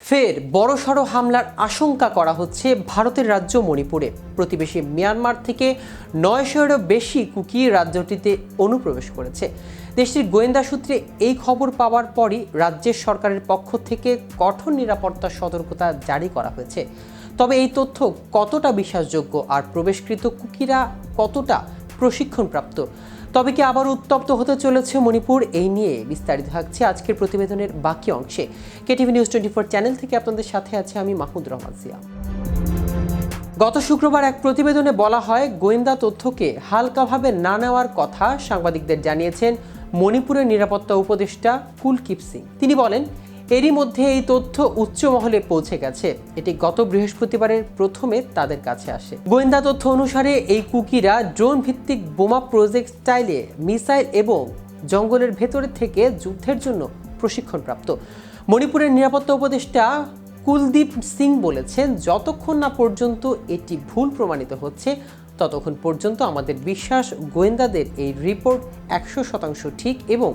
ফের বড়সড় হামলার আশঙ্কা করা হচ্ছে ভারতের রাজ্য মণিপুরে। প্রতিবেশী মিয়ানমার থেকে ৯০০-এরও বেশি কুকি রাজ্যটিতে অনুপ্রবেশ করেছে। দেশটির গোয়েন্দা সূত্রে এই খবর পাওয়ার পরই রাজ্যের সরকারের পক্ষ থেকে কঠোর নিরাপত্তা সতর্কতা জারি করা হয়েছে। তবে এই তথ্য কতটা বিশ্বাসযোগ্য আর প্রবেশকৃত কুকিরা কতটা প্রশিক্ষণপ্রাপ্ত, তবে কি আবার উত্তপ্ত হতে চলেছে মণিপুর, এই নিয়ে বিস্তারিত থাকছে আজকের প্রতিবেদনের বাকি অংশে। কেটিভি নিউজ 24 চ্যানেল থেকে আপনাদের সাথে আছে আমি মাহমুদ রহমান সিয়া। গত শুক্রবার এক প্রতিবেদনে বলা হয়, গোয়েন্দা তথ্যকে হালকাভাবে না নেওয়ার কথা সাংবাদিকদের জানিয়েছেন মণিপুরের নিরাপত্তা উপদেষ্টা কুলদীপ সিং। তিনি বলেন, এরই মধ্যে এই তথ্য উচ্চ মহলে পৌঁছে গেছে। এটি গত বৃহস্পতিবারের প্রথমে তাদের কাছে আসে। গোয়েন্দা তথ্য অনুসারে এই কুকিরা ড্রোন ভিত্তিক বোমা প্রজেক্ট স্টাইলে মিসাইল এবং জঙ্গলের ভেতরে থেকে যুদ্ধের জন্য প্রশিক্ষণপ্রাপ্ত। মণিপুরের নিরাপত্তা উপদেষ্টা কুলদীপ সিং বলেছেন, যতক্ষণ না পর্যন্ত এটি ভুল প্রমাণিত হচ্ছে ততক্ষণ পর্যন্ত আমাদের বিশ্বাস গোয়েন্দাদের এই রিপোর্ট 100% ঠিক এবং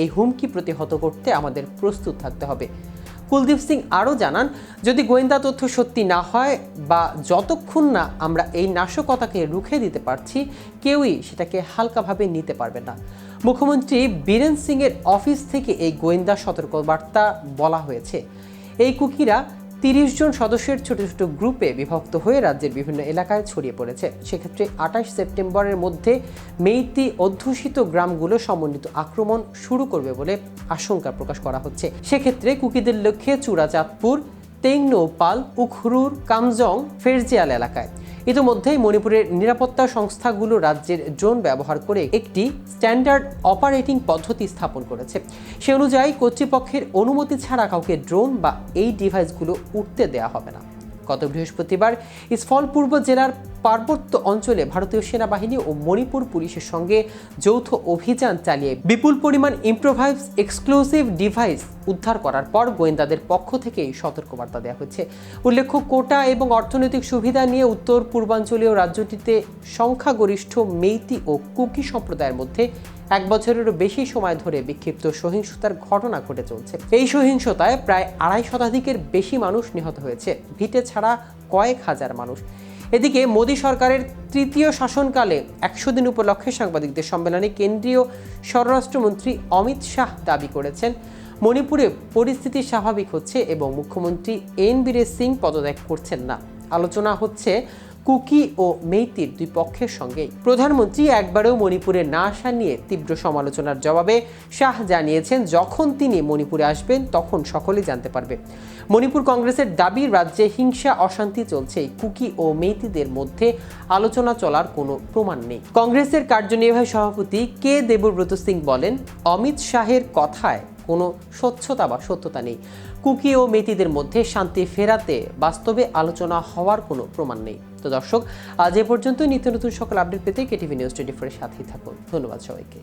এই হুমকি প্রতিহত করতে আমাদের প্রস্তুত থাকতে হবে। কুলদীপ সিং আরও জানান, যদি গোয়েন্দা তথ্য সত্যি না হয় বা যতক্ষণ না আমরা এই নাশকতাকে রুখে দিতে পারছি, কেউই সেটাকে হালকাভাবে নিতে পারবে না। মুখ্যমন্ত্রী বীরেন সিংয়ের অফিস থেকে এই গোয়েন্দা সতর্কবার্তা বলা হয়েছে। এই কুকিরা 30 জন সদস্যের ছোট ছোট গ্রুপে বিভক্ত হয়ে রাজ্যের বিভিন্ন এলাকায় ছড়িয়ে পড়েছে। সেক্ষেত্রে 28 সেপ্টেম্বরের মধ্যে মেইতি অধ্যুষিত গ্রামগুলো সমন্বিত আক্রমণ শুরু করবে বলে আশঙ্কা প্রকাশ করা হচ্ছে। সেক্ষেত্রে কুকিদের লক্ষ্যে চূড়াচাঁদপুর, তেংনৌপাল, উখরুর, কামজং, ফেরজিয়াল এলাকায়। ইতিমধ্যেই মণিপুরের নিরাপত্তা সংস্থাগুলো রাজ্যের ড্রোন ব্যবহার করে একটি স্ট্যান্ডার্ড অপারেটিং পদ্ধতি স্থাপন করেছে। সে অনুযায়ী কর্তৃপক্ষের অনুমতি ছাড়া কাউকে ড্রোন বা এই ডিভাইসগুলো উঠতে দেওয়া হবে না। গত বৃহস্পতিবার ইসফল পূর্ব জেলার পার্বত্য অঞ্চলে ভারতীয় সেনাবাহিনী ও মণিপুর পুলিশের সঙ্গে যৌথ অভিযান চালিয়ে বিপুল পরিমাণ ইম্প্রোভাইজ এক্সক্লুসিভ ডিভাইস উদ্ধার করার পর গোয়েন্দাদের পক্ষ থেকেই সতর্কবার্তা দেওয়া হয়েছে। উল্লেখ্য, কোটা এবং অর্থনৈতিক সুবিধা নিয়ে উত্তর পূর্বাঞ্চলীয় রাজ্যটিতে সংখ্যাগরিষ্ঠ মেইতি ও কুকি সম্প্রদায়ের মধ্যে 1 বছরেরও বেশি সময় ধরে বিক্ষিপ্ত সহিংসতার ঘটনা ঘটে চলছে। এই সহিংসতায় প্রায় 2.5 শতাধিকের বেশি মানুষ নিহত হয়েছে, ভিটে ছাড়া কয়েক হাজার মানুষ। এদিকে মোদী সরকারের তৃতীয় শাসনকালে 100 দিন উপলক্ষে সাংবাদিকদের সম্মেলনে কেন্দ্রীয় স্বরাষ্ট্রমন্ত্রী অমিত শাহ দাবি করেছেন, মণিপুরে পরিস্থিতি স্বাভাবিক হচ্ছে এবং মুখ্যমন্ত্রী এন বীরেন সিং পদত্যাগ করছেন না। আলোচনা হচ্ছে কুকি ও মেইতির দুই পক্ষের সঙ্গেই। প্রধানমন্ত্রী একবারেও মণিপুরে না আসা নিয়ে তীব্র সমালোচনার জবাবে শাহ জানিয়েছেন, যখন তিনি মণিপুরে আসবেন তখন সকলেই জানতে পারবে। মণিপুর কংগ্রেসের দাবি, রাজ্যে হিংসা অশান্তি চলছে, কুকি ও মেইতিদের মধ্যে আলোচনা চলার কোনো প্রমাণ নেই। কংগ্রেসের কার্যনির্বাহী সভাপতি কে দেবব্রত সিং বলেন, অমিত শাহের কথায় কোনো স্বচ্ছতা বা সত্যতা নেই। কুকি ও মেইতিদের মধ্যে শান্তি ফেরাতে বাস্তবে আলোচনা হওয়ার কোনো প্রমাণ নেই। তো দর্শক, আজ এ পর্যন্ত। নিত্য নতুন সকল আপডেট পেতে কেটিভি নিউজ 24 এর সাথেই থাকুন। ধন্যবাদ সবাইকে।